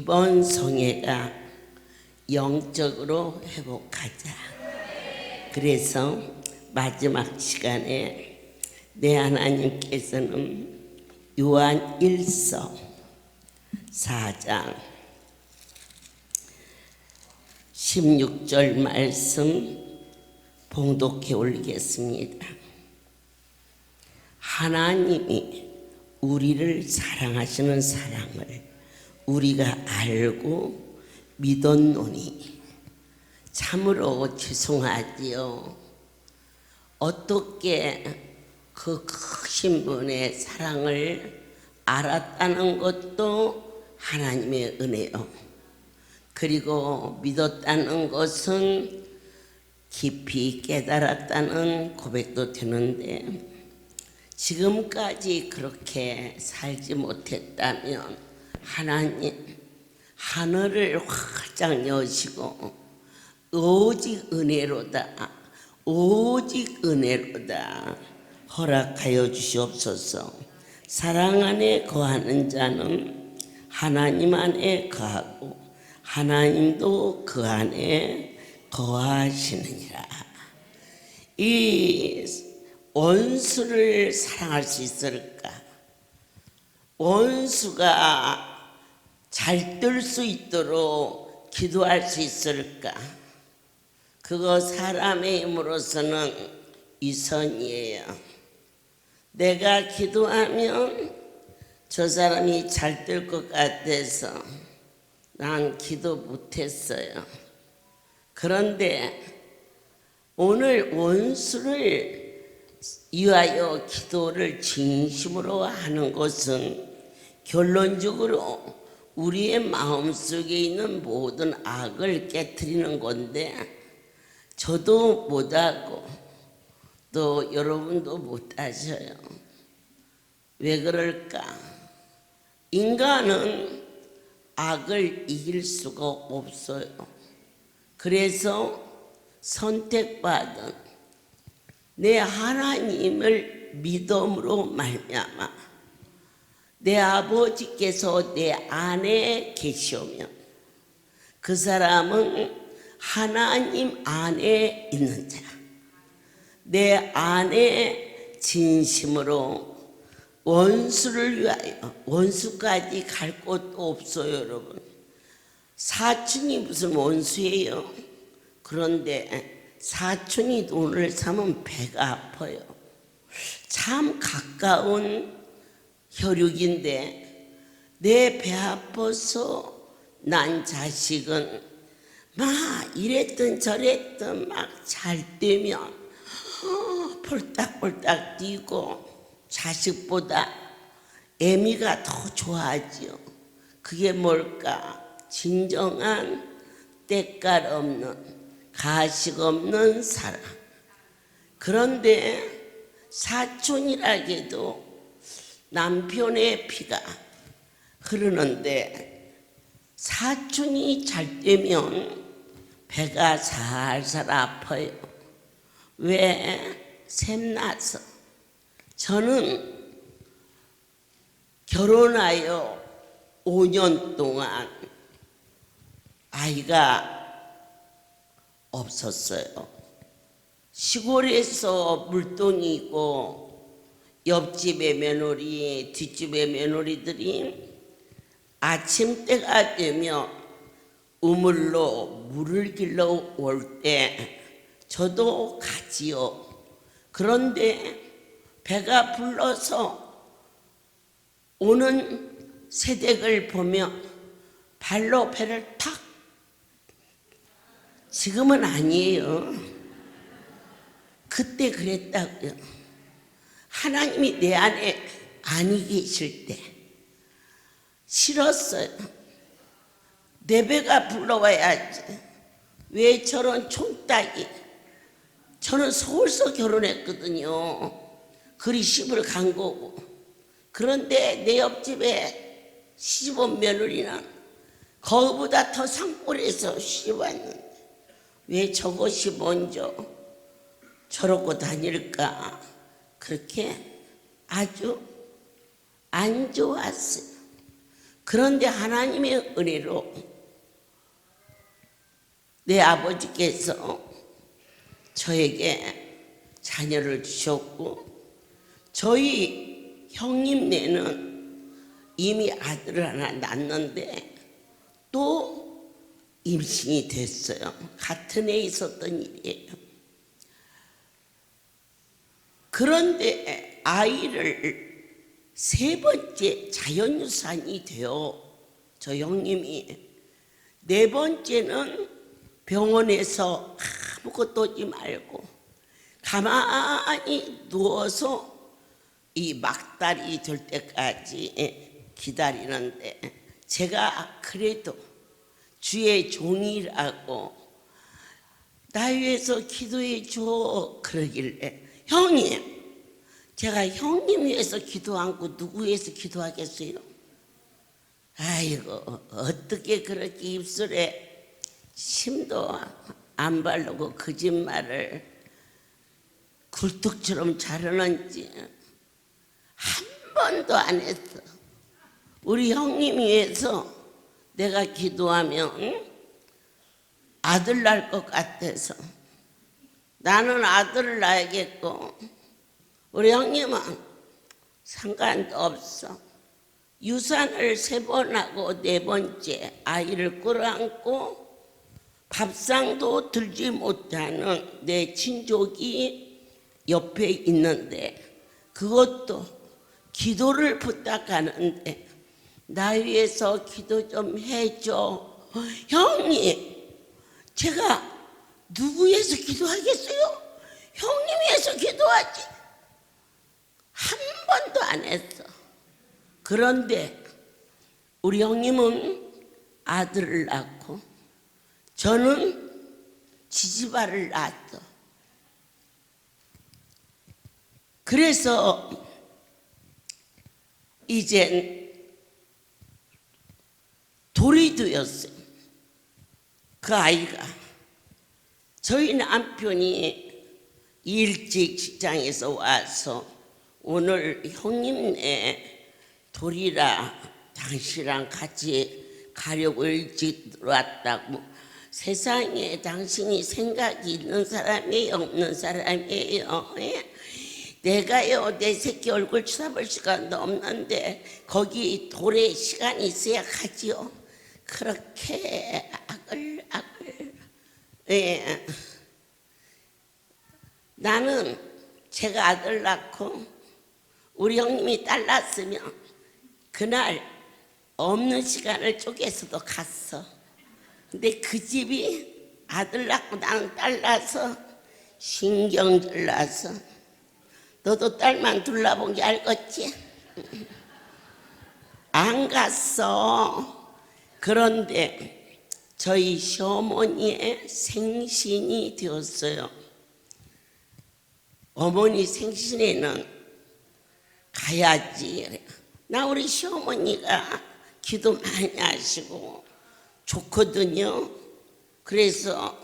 이번 성회가 영적으로 회복하자. 그래서 마지막 시간에 내 하나님께서는 요한 1서 4장 16절 말씀 봉독해 올리겠습니다. 하나님이 우리를 사랑하시는 사랑을 우리가 알고 믿었노니 참으로 죄송하지요. 어떻게 그 크신 분의 사랑을 알았다는 것도 하나님의 은혜요. 그리고 믿었다는 것은 깊이 깨달았다는 고백도 되는데, 지금까지 그렇게 살지 못했다면 하나님 하늘을 활짝 여시고 오직 은혜로다, 오직 은혜로다 허락하여 주시옵소서. 사랑 안에 거하는 자는 하나님 안에 거하고 하나님도 그 안에 거하시느니라. 이 원수를 사랑할 수 있을까? 원수가 잘 뜰 수 있도록 기도할 수 있을까? 그거 사람의 힘으로서는 위선이에요. 내가 기도하면 저 사람이 잘 뜰 것 같아서 난 기도 못했어요. 그런데 오늘 원수를 위하여 기도를 진심으로 하는 것은 결론적으로 우리의 마음속에 있는 모든 악을 깨트리는 건데, 저도 못하고 또 여러분도 못하셔요. 왜 그럴까? 인간은 악을 이길 수가 없어요. 그래서 선택받은 내 하나님을 믿음으로 말미암아 내 아버지께서 내 안에 계시오며 그 사람은 하나님 안에 있는 자, 내 안에 진심으로 원수를 위하여, 원수까지 갈 곳도 없어요. 여러분, 사촌이 무슨 원수예요? 그런데 사촌이 돈을 사면 배가 아파요. 참 가까운 혈육인데 내 배 아파서 난 자식은 막 이랬든 저랬든 막 잘 되면 폴딱폴딱 뛰고 자식보다 애미가 더 좋아하지요. 그게 뭘까? 진정한 때깔 없는, 가식 없는 사랑. 그런데 사촌이라게도 남편의 피가 흐르는데 사촌이 잘 되면 배가 살살 아파요. 왜? 샘나서. 저는 결혼하여 5년 동안 아이가 없었어요. 시골에서 물동이 있고 옆집의 며느리, 뒷집의 며느리들이 아침 때가 되면 우물로 물을 길러 올 때 저도 가지요. 그런데 배가 불러서 오는 새댁을 보면 발로 배를 탁, 지금은 아니에요. 그때 그랬다고요. 하나님이 내 안에 안 계실 때 싫었어요. 내 배가 불러와야지. 왜 저런 총딱이. 저는 서울서 결혼했거든요. 그리 시집을 간 거고. 그런데 내 옆집에 시집온 며느리는 거기보다 더 산골에서 시집 왔는데 왜 저것이 먼저 저러고 다닐까? 그렇게 아주 안 좋았어요. 그런데 하나님의 은혜로 내 아버지께서 저에게 자녀를 주셨고, 저희 형님네는 이미 아들을 하나 낳았는데 또 임신이 됐어요. 같은 해에 있었던 일이에요. 그런데 아이를 세 번째 자연유산이 되어 저 형님이, 네 번째는 병원에서 아무것도 하지 말고 가만히 누워서 이 막달이 될 때까지 기다리는데, 제가 그래도 주의 종이라고 나 위해서 기도해 줘 그러길래, 형님, 제가 형님 위해서 기도 않고 누구 위해서 기도하겠어요? 아이고, 어떻게 그렇게 입술에 침도 안 바르고 거짓말을 굴뚝처럼 자르는지 한 번도 안 했어. 우리 형님 위해서 내가 기도하면 아들 낳을 것 같아서 나는 아들을 낳아야겠고, 우리 형님은 상관도 없어. 유산을 3번 하고 네 번째 아이를 끌어안고 밥상도 들지 못하는 내 친족이 옆에 있는데, 그것도 기도를 부탁하는데 나 위해서 기도 좀 해줘. 형님, 제가 누구 위해서 기도하겠어요? 형님 위해서 기도하지. 한 번도 안 했어. 그런데 우리 형님은 아들을 낳고 저는 지지발을 낳았어. 그래서 이젠 돌이 되었어요. 그 아이가, 저희 남편이 일찍 직장에서 와서 오늘 형님네 돌이라 당신이랑 같이 가려고 일찍 들어왔다고. 세상에 당신이 생각이 있는 사람이에요, 없는 사람이에요? 내가요, 내 새끼 얼굴 쳐다볼 시간도 없는데 거기 돌에 시간이 있어야 가지요. 그렇게 아글아글. 나는 제가 아들 낳고 우리 형님이 딸 낳았으면 그날 없는 시간을 쪼개서도 갔어. 근데 그 집이 아들 낳고 나는 딸 낳아서 신경질 나서, 너도 딸만 둘러본 게 알겠지? 안 갔어. 그런데 저희 시어머니의 생신이 되었어요. 어머니 생신에는 가야지. 나 우리 시어머니가 기도 많이 하시고 좋거든요. 그래서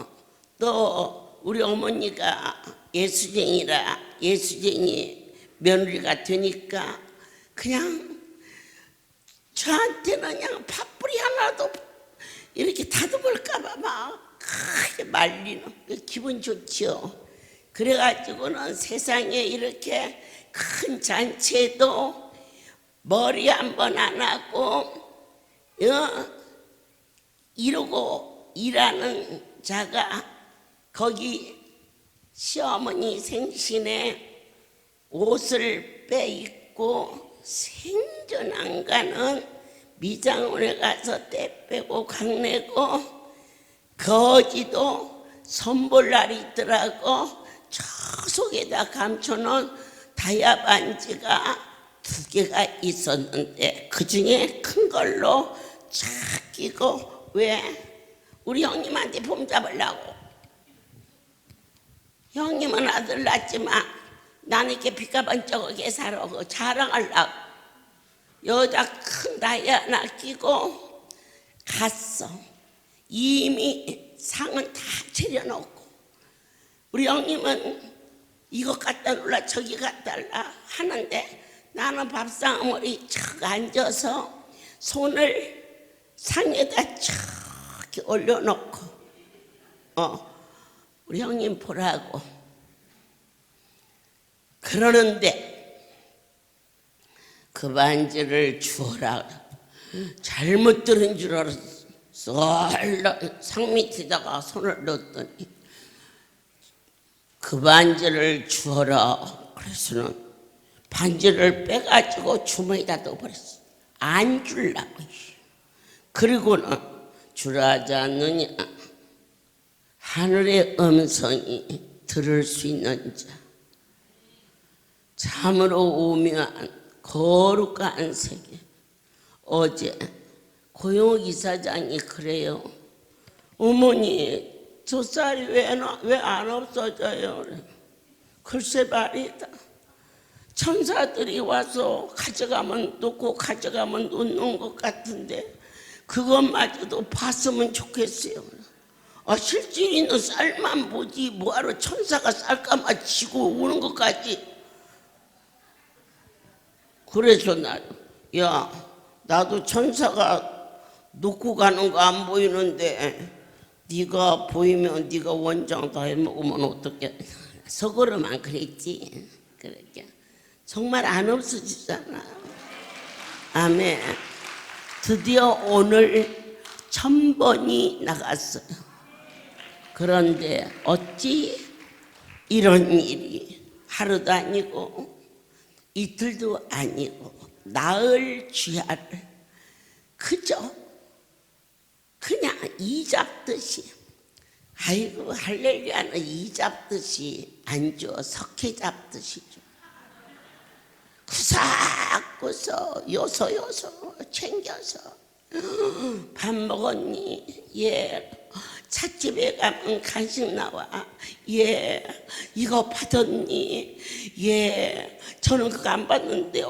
또 우리 어머니가 예수쟁이라 예수쟁이 며느리가 되니까 그냥 저한테는 그냥 밥풀이 하나도 이렇게 다듬을까봐 막 크게 말리는, 기분 좋죠. 그래가지고는 세상에 이렇게 큰 잔치에도 머리 한 번 안 하고 이러고 일하는 자가 거기 시어머니 생신에 옷을 빼입고 생전 안 가는 미장원에 가서 때 빼고 강내고, 거지도 선볼날이 있더라고. 저 속에다 감춰놓은 다이아 반지가 2개가 있었는데 그 중에 큰 걸로 착 끼고, 왜? 우리 형님한테 폼 잡으려고. 형님은 아들 낳았지만 나는 이렇게 비가번쩍하게 살아고 자랑하려고 여자 큰 다이아 하나 끼고 갔어. 이미 상은 다 차려놓고 우리 형님은 이것 갖다 놀라 저기 갖다 달라 하는데, 나는 밥상머리 척 앉아서 손을 상에다 쫙 올려놓고 우리 형님 보라고 그러는데 그 반지를 주어라. 잘못 들은 줄 알았어. 상 밑에다가 손을 넣었더니 그 반지를 주어라. 그래서는 반지를 빼가지고 주머니에다 넣어버렸어. 안 줄라고. 그리고는 주라하지 않느냐. 하늘의 음성이 들을 수 있는 자, 참으로 오묘한 거룩한 세계. 어제 고용욱 이사장이 그래요. 어머니 저 쌀이 왜 안 없어져요? 글쎄 말이다. 천사들이 와서 가져가면 놓고 가져가면 놓는 것 같은데 그것마저도 봤으면 좋겠어요. 실질이는 쌀만 보지 뭐하러 천사가 쌀까마 치고 오는 것까지. 그래서 나도 천사가 놓고 가는 거 안 보이는데 네가 보이면 네가 원장 다 해먹으면 어떡해. 속으로만 그랬지. 그러니까 정말 안 없어지잖아. 아멘. 드디어 오늘 1000번이 나갔어요. 그런데 어찌 이런 일이 하루도 아니고 이틀도 아니고 나흘 주야를 그저 그냥 이 잡듯이, 아이고 할렐루야는 이 잡듯이 안 줘. 석회 잡듯이 줘. 구석구석 요소 챙겨서 밥 먹었니? 예. 찻집에 가면 간식 나와. 예. 이거 받았니? 예. 저는 그거 안 받는데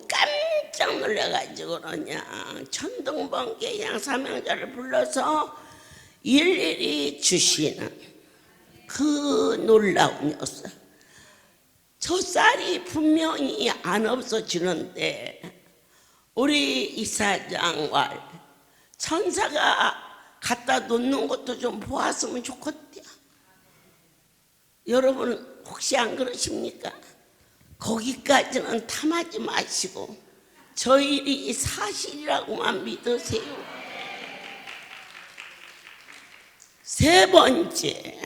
깜짝 놀라가지고 그냥 천둥번개 양사명자를 불러서 일일이 주시는 그 놀라운 역사. 저 쌀이 분명히 안 없어지는데 우리 이사장과 천사가 갖다 놓는 것도 좀 보았으면 좋겠대요. 여러분 혹시 안 그러십니까? 거기까지는 탐하지 마시고 저 일이 사실이라고만 믿으세요. 세 번째,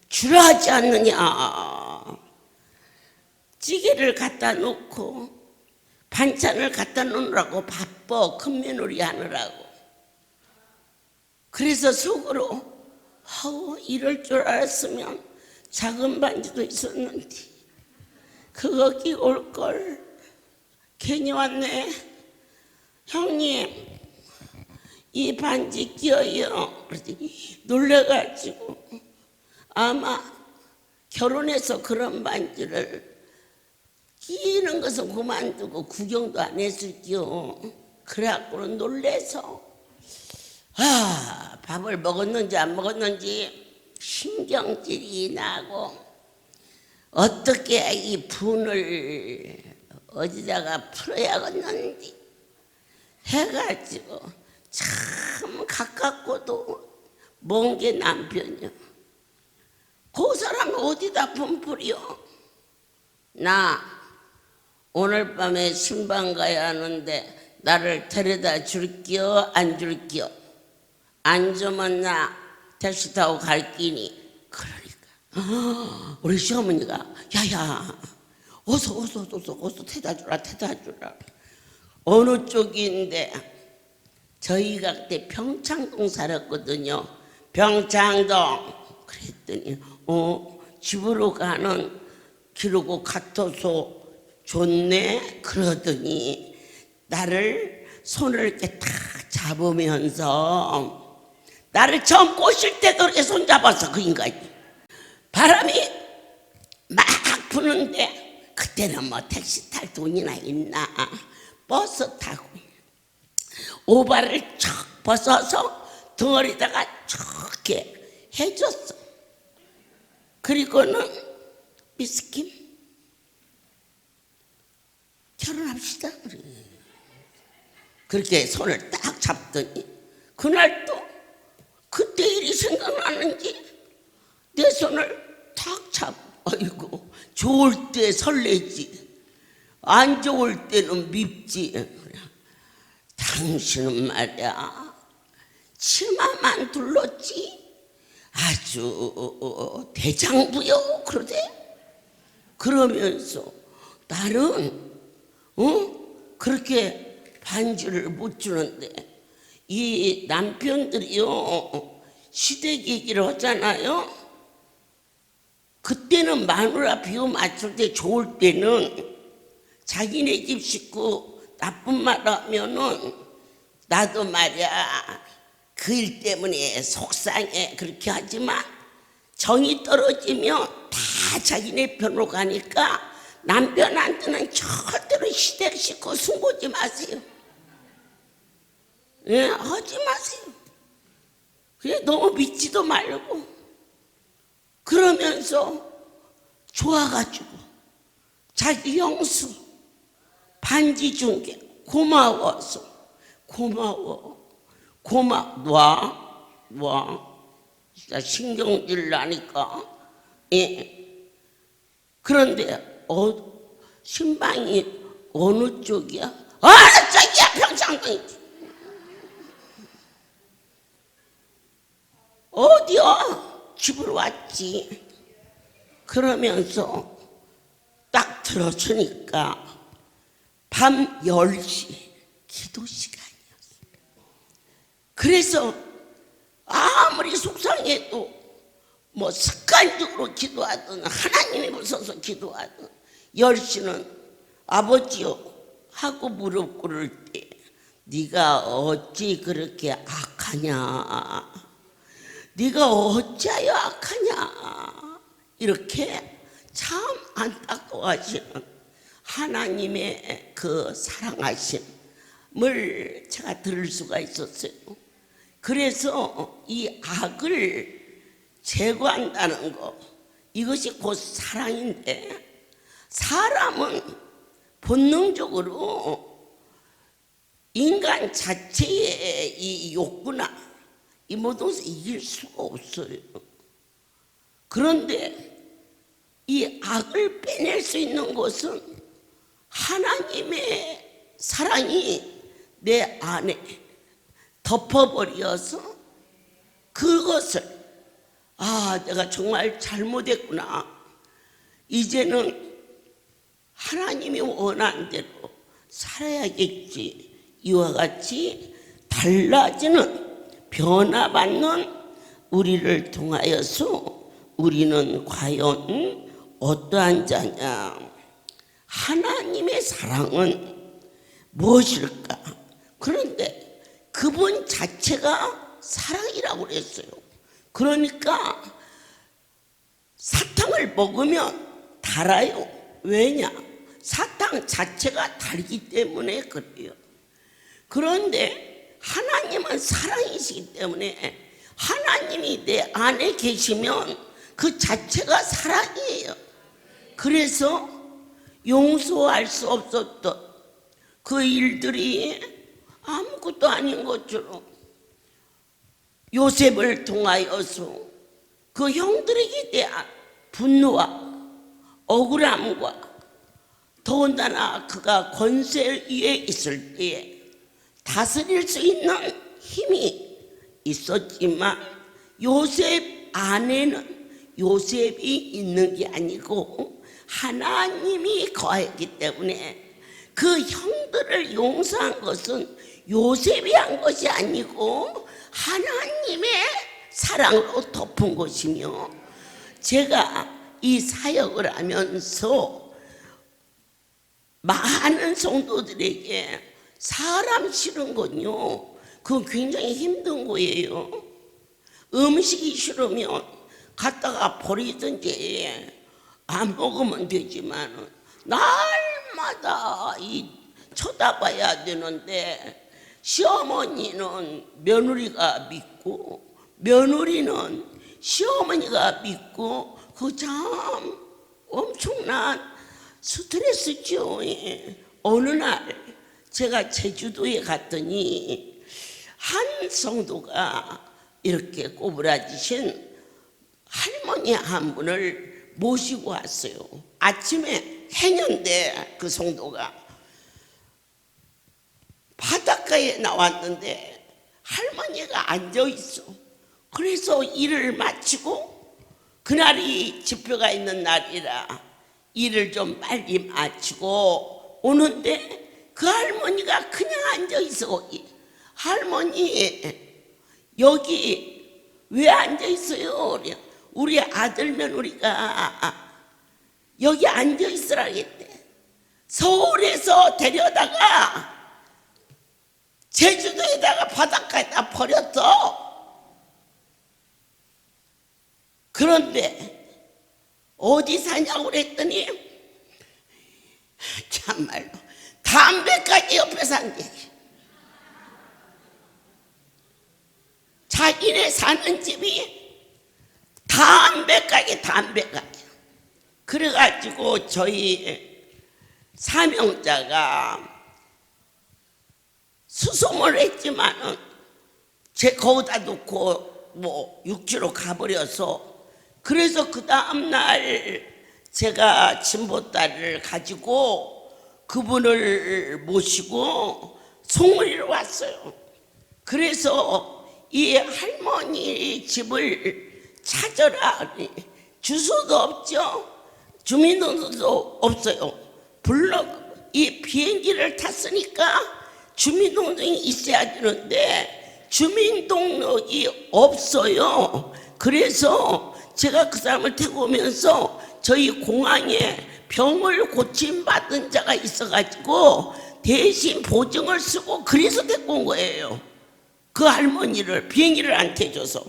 주라하지 않느냐. 찌개를 갖다 놓고 반찬을 갖다 놓으라고 바빠. 큰며느리 하느라고. 그래서 속으로 이럴 줄 알았으면 작은 반지도 있었는데 그거 끼고 올걸. 괜히 왔네. 형님 이 반지 끼어요. 그러더니 놀래가지고 아마 결혼해서 그런 반지를 끼는 것은 그만두고 구경도 안 했을게요. 그래갖고는 놀래서 밥을 먹었는지 안 먹었는지 신경질이 나고 어떻게 이 분을 어디다가 풀어야겠는지 해가지고 참 가깝고도 먼 게 남편이요. 그 사람이 어디다 분풀이요? 나 오늘 밤에 신방 가야 하는데 나를 데려다 줄게요? 안 줄게요? 안 주면 나 택시 타고 갈 끼니. 그러니까 우리 시어머니가 야야 어서 태다 주라. 어느 쪽인데 저희가 그때 평창동 살았거든요. 평창동. 그랬더니 집으로 가는 길이고 같아서 좋네. 그러더니 나를 손을 이렇게 탁 잡으면서 나를 처음 꼬실 때도 이렇게 손잡았어. 그 인간이. 바람이 막 부는데 그때는 뭐 택시 탈 돈이나 있나. 버스 타고 오바를 척 벗어서 덩어리다가 척게 해줬어. 그리고는 미스킴 결혼합시다. 그렇게 손을 딱 잡더니 그날 또 그때 일이 생각나는지 내 손을 탁 잡고 아이고 좋을 때 설레지 안 좋을 때는 밉지. 당신은 말이야 치마만 둘렀지 아주 대장부요 그러대. 그러면서 나는 그렇게 반지를 못 주는데 이 남편들이요 시댁 얘기를 하잖아요. 그때는 마누라 비유 맞출 때 좋을 때는 자기네 집 식구 나쁜 말 하면은 나도 말이야 그 일 때문에 속상해 그렇게 하지만 정이 떨어지면 다 자기네 편으로 가니까 남편한테는 절대로 시댁 식구 숨보지 마세요. 예, 하지 마세요. 그래 너무 믿지도 말고. 그러면서 좋아가지고 자기 형수 반지 준 게 고마워서 놔 진짜 신경질 나니까. 예. 그런데 신방이 어느 쪽이야? 저기야 평창동이지. 어디야? 집으로 왔지. 그러면서 딱 들어주니까 밤 10시 기도 시간이었어. 그래서 아무리 속상해도 뭐 습관적으로 기도하든 하나님이 무서워서 기도하든 10시는 아버지요 하고 무릎 꿇을 때 네가 어찌 그렇게 악하냐, 네가 어찌하여 악하냐, 이렇게 참 안타까워하시는 하나님의 그 사랑하심을 제가 들을 수가 있었어요. 그래서 이 악을 제거한다는 거, 이것이 곧 사랑인데, 사람은 본능적으로 인간 자체의 이 욕구나 이 모든 것을 이길 수가 없어요. 그런데 이 악을 빼낼 수 있는 것은 하나님의 사랑이 내 안에 덮어버려서 그것을 내가 정말 잘못했구나, 이제는 하나님이 원하는 대로 살아야겠지, 이와 같이 달라지는 변화받는 우리를 통하여서 우리는 과연 어떠한 자냐, 하나님의 사랑은 무엇일까? 그런데 그분 자체가 사랑이라고 그랬어요. 그러니까 사탕을 먹으면 달아요. 왜냐? 사탕 자체가 달기 때문에 그래요. 그런데 하나님은 사랑이시기 때문에 하나님이 내 안에 계시면 그 자체가 사랑이에요. 그래서 용서할 수 없었던 그 일들이 아무것도 아닌 것처럼 요셉을 통하여서 그 형들에게 대한 분노와 억울함과 더군다나 그가 권세 위에 있을 때에 다스릴 수 있는 힘이 있었지만 요셉 안에는 요셉이 있는 게 아니고 하나님이 거했기 때문에 그 형들을 용서한 것은 요셉이 한 것이 아니고 하나님의 사랑으로 덮은 것이며, 제가 이 사역을 하면서 많은 성도들에게 사람 싫은 건요, 그건 굉장히 힘든 거예요. 음식이 싫으면 갖다가 버리든지 안 먹으면 되지만 날마다 쳐다봐야 되는데, 시어머니는 며느리가 믿고 며느리는 시어머니가 믿고, 그 참 엄청난 스트레스죠. 어느 날 제가 제주도에 갔더니 한 성도가 이렇게 꼬부라지신 할머니 한 분을 모시고 왔어요. 아침에 해년대 그 성도가 바닷가에 나왔는데 할머니가 앉아있어. 그래서 일을 마치고, 그날이 집회가 있는 날이라 일을 좀 빨리 마치고 오는데 그 할머니가 그냥 앉아있어. 거기. 할머니 여기 왜 앉아있어요? 우리 아들 며느리가 여기 앉아있으라겠대. 서울에서 데려다가 제주도에다가 바닷가에다 버렸어. 그런데 어디 사냐고 그랬더니 참말로 담배까지 옆에 산대. 자기네 사는 집이 담배가게. 그래가지고 저희 사명자가 수송을 했지만은 제 거기다 놓고 뭐 육지로 가버려서, 그래서 그 다음날 제가 진보딸을 가지고 그분을 모시고 송리로 왔어요. 그래서 이 할머니 집을 찾아라. 주소도 없죠. 주민등록도 없어요. 물론 이 비행기를 탔으니까 주민등록이 있어야 되는데 주민등록이 없어요. 그래서 제가 그 사람을 태고 오면서 저희 공항에 병을 고침받은 자가 있어가지고 대신 보증을 쓰고 그래서 데리고 온 거예요. 그 할머니를 비행기를 안 태줘서.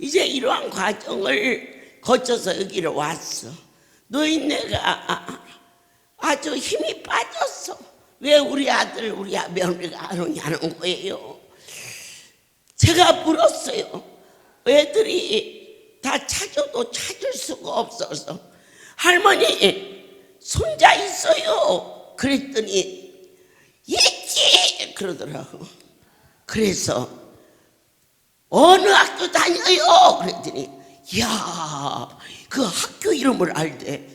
이제 이러한 과정을 거쳐서 여기를 왔어. 노인네가 아주 힘이 빠졌어. 왜 우리 아들 우리 며느리가 안 오냐는 거예요. 제가 물었어요. 애들이 다 찾아도 찾을 수가 없어서 할머니 손자 있어요. 그랬더니 있지 그러더라고. 그래서 어느 학교 다녀요? 그랬더니 이야 그 학교 이름을 알대.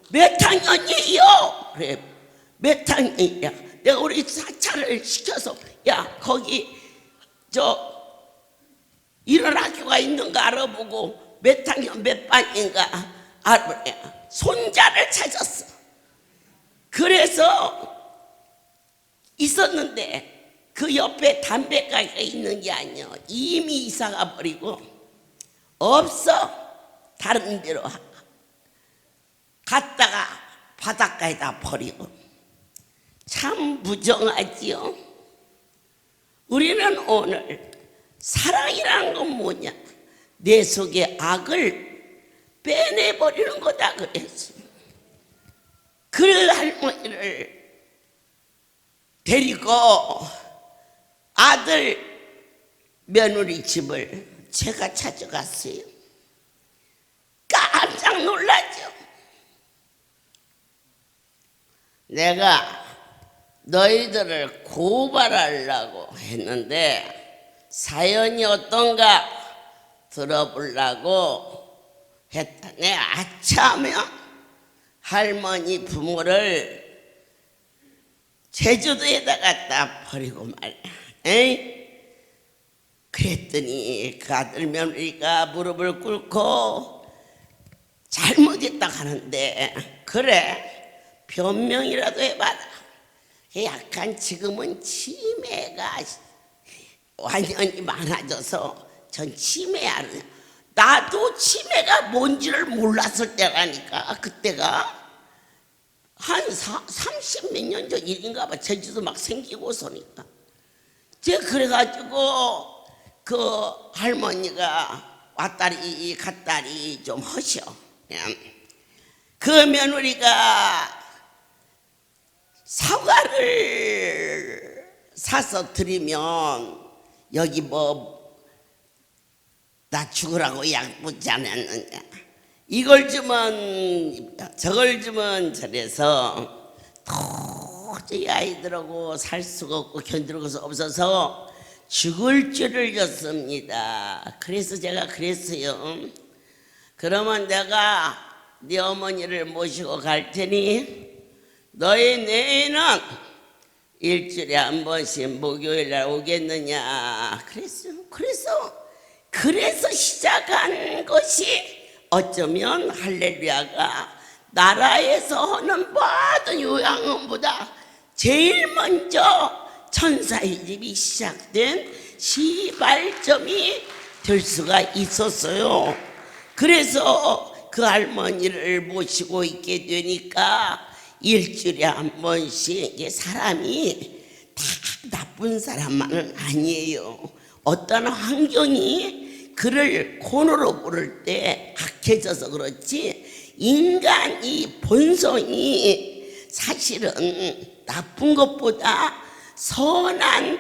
몇 학년이에요? 그래 몇 학년이야? 내가 우리 사찰을 시켜서 야 거기 저 이런 학교가 있는가 알아보고 몇 학년 몇 반인가 알아보래. 손자를 찾았어. 그래서 있었는데 그 옆에 담배가게가 있는 게 아니야. 이미 이사가 버리고 없어. 다른 데로 갔다가 바닷가에다 버리고. 참 무정하지요. 우리는 오늘 사랑이란 건 뭐냐? 내 속의 악을 빼내버리는 거다 그랬어. 그 할머니를 데리고 아들 며느리 집을 제가 찾아갔어요. 깜짝 놀라죠. 내가 너희들을 고발하려고 했는데 사연이 어떤가 들어보려고 했더니 아차하면 할머니 부모를 제주도에다 갖다 버리고 말이야. 그랬더니 그 아들 며느리가 무릎을 꿇고 잘못했다 하는데 그래 변명이라도 해봐라. 약간 지금은 치매가 완전히 많아져서 전 치매야. 나도 치매가 뭔지를 몰랐을 때라니까. 그때가 한 30몇 년 전 일인가 봐. 제주도 막 생기고서니까. 제가 그래가지고 그 할머니가 왔다리 갔다리 좀 하셔. 그 며느리가 사과를 사서 드리면 여기 뭐 나 죽으라고 약 묻지 않았느냐. 이걸 주면 저걸 주면 저래서 도저히 아이들하고 살 수가 없고 견딜 수 없어서 죽을 줄을 줬습니다. 그래서 제가 그랬어요. 그러면 내가 네 어머니를 모시고 갈 테니 너희 내에는 일주일에 한 번씩 목요일 날 오겠느냐 그랬어요. 그래서 시작한 것이 어쩌면 할렐루야가 나라에서 하는 모든 요양원보다 제일 먼저 천사의 집이 시작된 시발점이 될 수가 있었어요. 그래서 그 할머니를 모시고 있게 되니까 일주일에 한 번씩 사람이 다 나쁜 사람만은 아니에요. 어떤 환경이 그를 곤으로 부를 때 악해져서 그렇지 인간이 본성이 사실은 나쁜 것보다 선한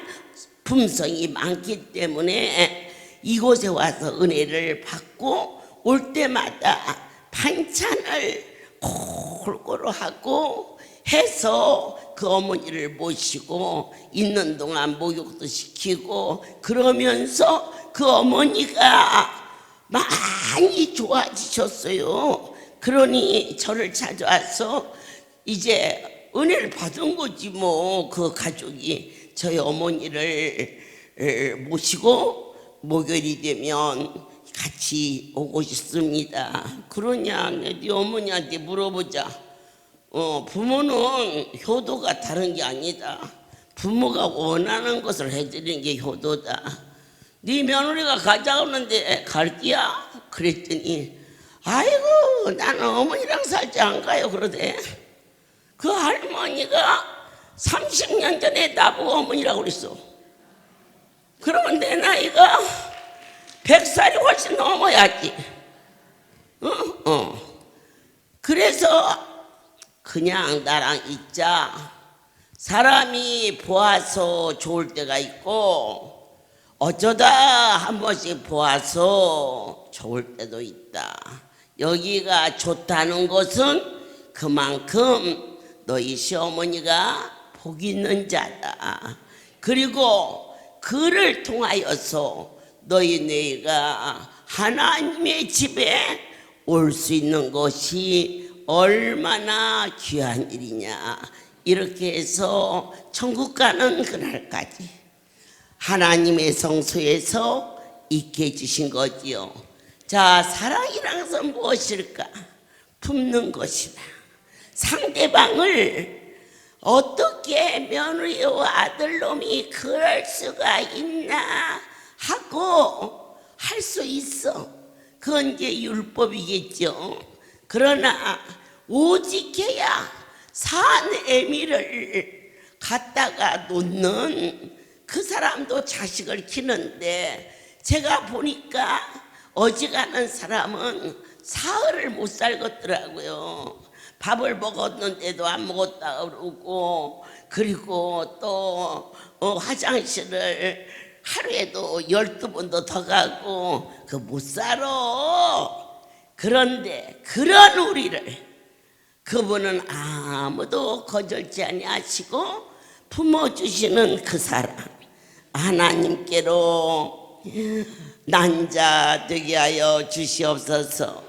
품성이 많기 때문에 이곳에 와서 은혜를 받고 올 때마다 반찬을 골고루 하고 해서 그 어머니를 모시고 있는 동안 목욕도 시키고 그러면서 그 어머니가 많이 좋아지셨어요. 그러니 저를 찾아와서 이제 은혜를 받은 거지 뭐. 그 가족이 저희 어머니를 모시고 목요일이 되면 같이 오고 싶습니다. 그러냐 네 어머니한테 물어보자. 부모는 효도가 다른 게 아니다. 부모가 원하는 것을 해드리는 게 효도다. 네 며느리가 가자고 하는데 갈 끼야? 그랬더니 아이고 나는 어머니랑 살지 안 가요 그러대. 그 할머니가 30년 전에 나보고 어머니라고 그랬어. 그러면 내 나이가 100살이 훨씬 넘어야지. 그래서 그냥 나랑 있자. 사람이 보아서 좋을 때가 있고 어쩌다 한 번씩 보아서 좋을 때도 있다. 여기가 좋다는 것은 그만큼 너희 시어머니가 복 있는 자다. 그리고 그를 통하여서 너희 네가 하나님의 집에 올 수 있는 것이 얼마나 귀한 일이냐. 이렇게 해서 천국 가는 그날까지 하나님의 성소에서 있게 해주신 거지요. 자, 사랑이란 것은 무엇일까? 품는 것이다. 상대방을 어떻게 며느리와 아들놈이 그럴 수가 있나 하고 할 수 있어. 그건 이제 율법이겠죠. 그러나 오직해야 산 애미를 갖다가 놓는 그 사람도 자식을 키는데 제가 보니까 어지간한 사람은 사흘을 못 살겠더라고요. 밥을 먹었는데도 안 먹었다 그러고 그리고 또 화장실을 하루에도 12번도 더 가고 그 못 살아. 그런데 그런 우리를 그분은 아무도 거절지 아니하시고 품어주시는 그 사람 하나님께로 난자 되게 하여 주시옵소서.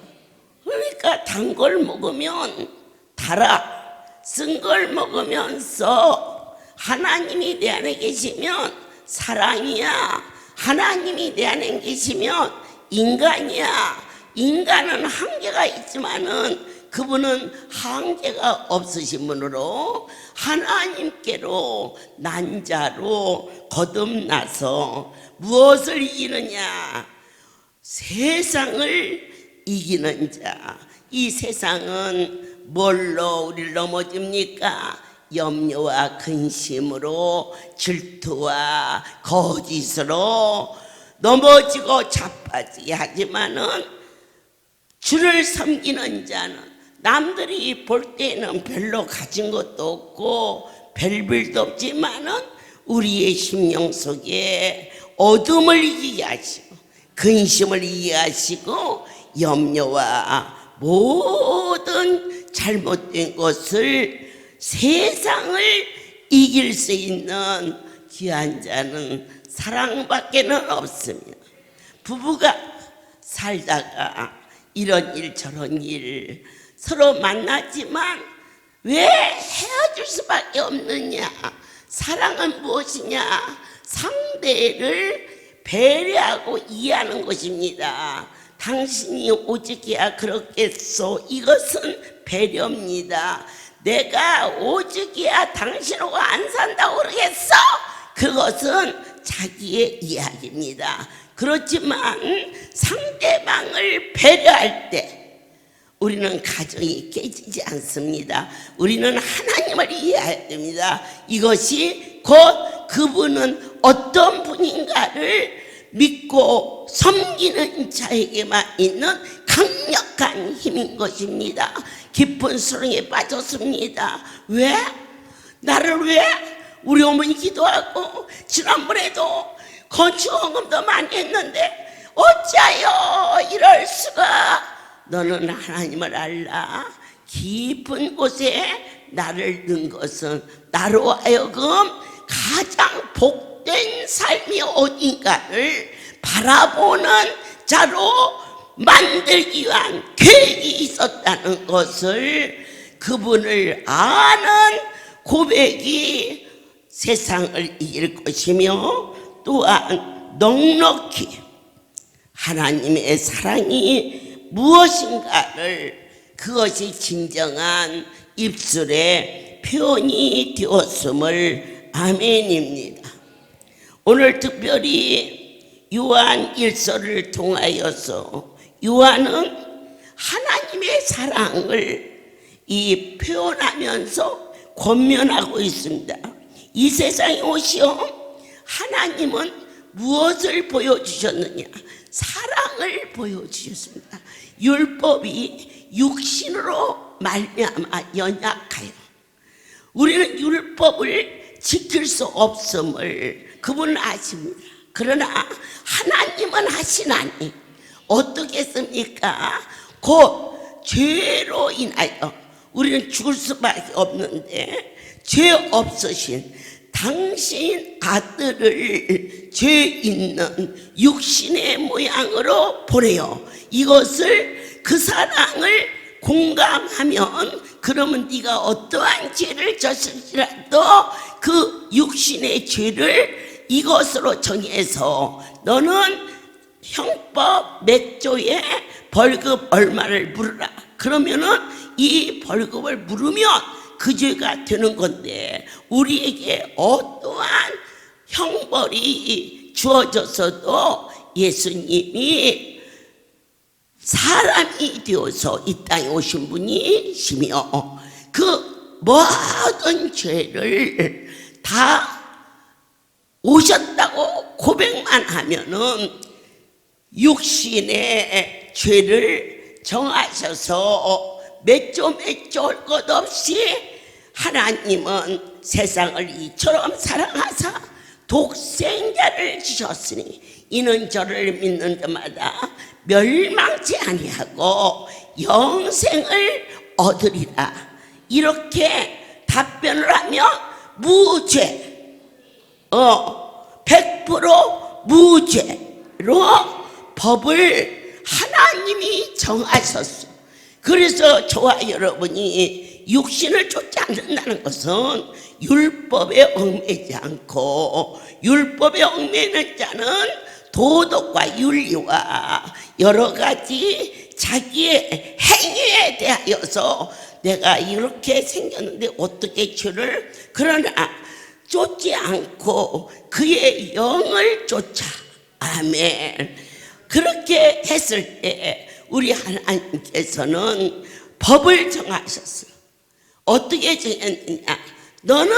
그러니까 단 걸 먹으면 달아, 쓴 걸 먹으면 써. 하나님이 내 안에 계시면 사랑이야. 하나님이 내 안에 계시면 인간이야. 인간은 한계가 있지만은 그분은 한계가 없으신 분으로 하나님께로 난자로 거듭나서 무엇을 이기느냐? 세상을 이기는 자. 이 세상은 뭘로 우리를 넘어집니까? 염려와 근심으로, 질투와 거짓으로 넘어지고 자빠지게 하지만은 주를 섬기는 자는 남들이 볼 때는 별로 가진 것도 없고 별볼도 없지만은 우리의 심령 속에 어둠을 이기게 하시고 근심을 이기게 하시고 염려와 모든 잘못된 것을 세상을 이길 수 있는 귀한 자는 사랑밖에는 없습니다. 부부가 살다가 이런 일 저런 일 서로 만나지만 왜 헤어질 수밖에 없느냐? 사랑은 무엇이냐? 상대를 배려하고 이해하는 것입니다. 당신이 오죽이야 그렇겠소. 이것은 배려입니다. 내가 오죽이야 당신하고 안 산다고 그러겠어. 그것은 자기의 이야기입니다. 그렇지만 상대방을 배려할 때 우리는 가정이 깨지지 않습니다. 우리는 하나님을 이해해야 됩니다. 이것이 곧 그분은 어떤 분인가를 믿고 섬기는 자에게만 있는 강력한 힘인 것입니다. 깊은 수렁에 빠졌습니다. 왜? 나를 왜? 우리 어머니 기도하고 지난번에도 건축헌금도 많이 했는데 어찌하여 이럴 수가? 너는 하나님을 알라. 깊은 곳에 나를 넣은 것은 나로 하여금 가장 복된 삶이 어딘가를 바라보는 자로 만들기 위한 계획이 있었다는 것을 그분을 아는 고백이 세상을 이길 것이며 또한 넉넉히 하나님의 사랑이 무엇인가를 그것이 진정한 입술의 표현이 되었음을 아멘입니다. 오늘 특별히 요한 1서를 통하여서 요한은 하나님의 사랑을 이 표현하면서 권면하고 있습니다. 이 세상에 오시어 하나님은 무엇을 보여주셨느냐? 사랑을 보여주셨습니다. 율법이 육신으로 말미암아 연약하여 우리는 율법을 지킬 수 없음을 그분은 아십니다. 그러나 하나님은 하시나니 어떻겠습니까? 곧 죄로 인하여 우리는 죽을 수밖에 없는데 죄 없으신 당신 아들을 죄 있는 육신의 모양으로 보내요. 이것을 그 사랑을 공감하면 그러면 네가 어떠한 죄를 졌을지라도 그 육신의 죄를 이것으로 정해서 너는 형법 몇 조에 벌금 얼마를 물으라. 그러면은 이 벌금을 물으면 그 죄가 되는 건데 우리에게 어떠한 형벌이 주어졌어도 예수님이 사람이 되어서 이 땅에 오신 분이시며 그 모든 죄를 다 오셨다고 고백만 하면은 육신의 죄를 정하셔서 몇 조 할 것 없이 하나님은 세상을 이처럼 사랑하사 독생자를 주셨으니 이는 저를 믿는 자마다 멸망치 아니하고 영생을 얻으리라. 이렇게 답변을 하며 무죄 100% 무죄로 법을 하나님이 정하셨어요. 그래서 저와 여러분이 육신을 쫓지 않는다는 것은 율법에 얽매이지 않고 율법에 얽매이는 자는 도덕과 윤리와 여러 가지 자기의 행위에 대하여서 내가 이렇게 생겼는데 어떻게 죄를 그러나 쫓지 않고 그의 영을 쫓아. 아멘. 그렇게 했을 때 우리 하나님께서는 법을 정하셨어요. 어떻게 정했느냐? 너는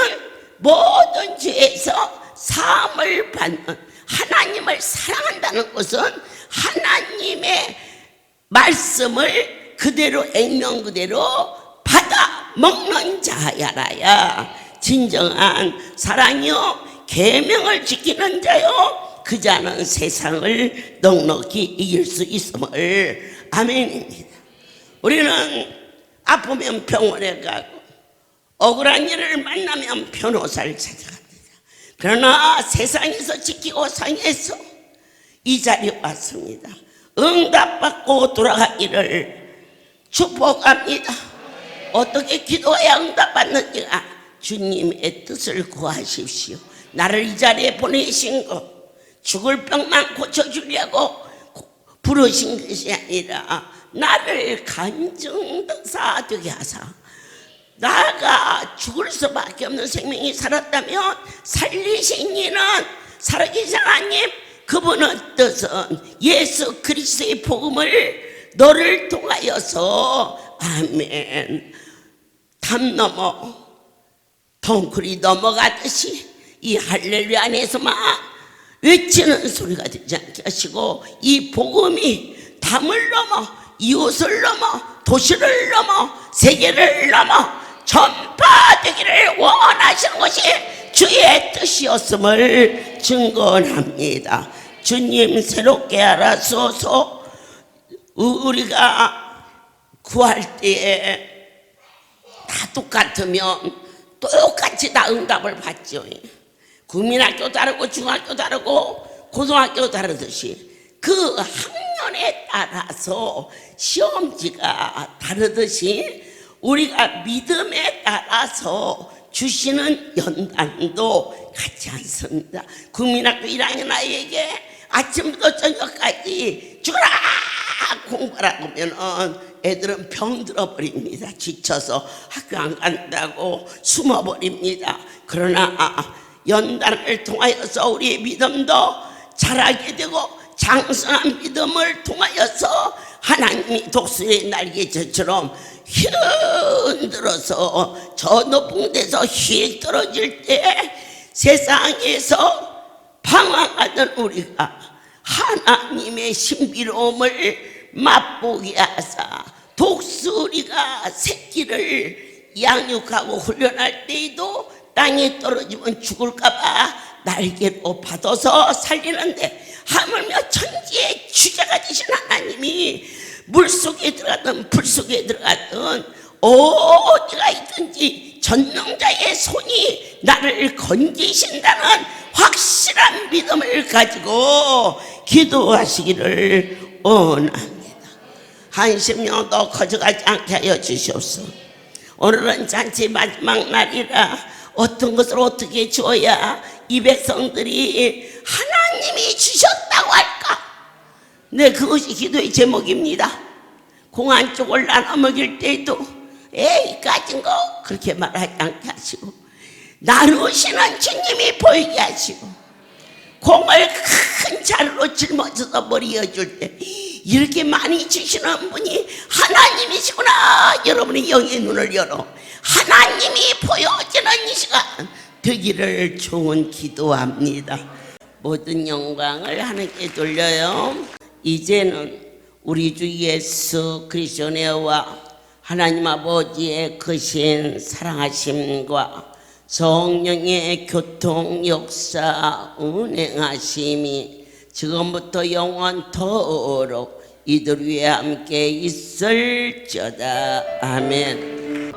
모든 죄에서 사함을 받는 하나님을 사랑한다는 것은 하나님의 말씀을 그대로 액면 그대로 받아 먹는 자야라야 진정한 사랑이요 계명을 지키는 자요 그 자는 세상을 넉넉히 이길 수 있음을 아멘입니다. 우리는 아프면 병원에 가고 억울한 일을 만나면 변호사를 찾아갑니다. 그러나 세상에서 지키고 상해서 이 자리에 왔습니다. 응답받고 돌아가기를 축복합니다. 어떻게 기도해야 응답받는지가 주님의 뜻을 구하십시오. 나를 이 자리에 보내신 것, 죽을 병만 고쳐주려고 부르신 것이 아니라 나를 간증사 되게 하사 나가 죽을 수밖에 없는 생명이 살았다면 살리신 이는 살아계신 하나님, 그분의 뜻은 예수 그리스도의 복음을 너를 통하여서 아멘 담 넘어 덩굴이 넘어가듯이 이 할렐루야 안에서만 외치는 소리가 되지 않게 하시고 이 복음이 담을 넘어 이웃을 넘어 도시를 넘어 세계를 넘어 전파되기를 원하시는 것이 주의 뜻이었음을 증거합니다. 주님 새롭게 알아서서 우리가 구할 때에 다 똑같으면 똑같이 다 응답을 받죠. 국민학교 다르고 중학교 다르고 고등학교 다르듯이 그 학년에 따라서 시험지가 다르듯이 우리가 믿음에 따라서 주시는 연단도 같지 않습니다. 국민학교 1학년 아이에게 아침부터 저녁까지 죽어라 공부하라고 하면 애들은 병들어 버립니다. 지쳐서 학교 안 간다고 숨어버립니다. 그러나 연단을 통하여서 우리의 믿음도 자라게 되고 장성한 믿음을 통하여서 하나님이 독수리의 날개처럼 흔들어서 저 높은 데서 휙 떨어질 때 세상에서 방황하던 우리가 하나님의 신비로움을 맛보게 하사 독수리가 새끼를 양육하고 훈련할 때에도 땅에 떨어지면 죽을까봐 날개로 받아서 살리는데 하물며 천지의 주자가 되신 하나님이 물속에 들어가든 불속에 들어가든 어디가 있든지 전능자의 손이 나를 건지신다는 확실한 믿음을 가지고 기도하시기를 원합니다. 한심령 더 커져가지 않게 하여 주시옵소서. 오늘은 잔치 마지막 날이라 어떤 것을 어떻게 줘야 이 백성들이 하나님이 주셨다고 할까? 네, 그것이 기도의 제목입니다. 공안 쪽을 나눠 먹일 때에도 에이 가진 거 그렇게 말하지 않게 하시고 나누시는 주님이 보이게 하시고 공을 큰 자루로 짊어져서 머리여줄 때 이렇게 많이 주시는 분이 하나님이시구나. 여러분의 영의 눈을 열어 하나님이 보여지는 이 시간 되기를 좋은 기도합니다. 모든 영광을 하나님께 돌려요. 이제는 우리 주 예수 그리스도의 은혜와 하나님 아버지의 크신 사랑하심과 성령의 교통 역사 운행하심이 지금부터 영원토록 이들 위에 함께 있을지어다. 아멘.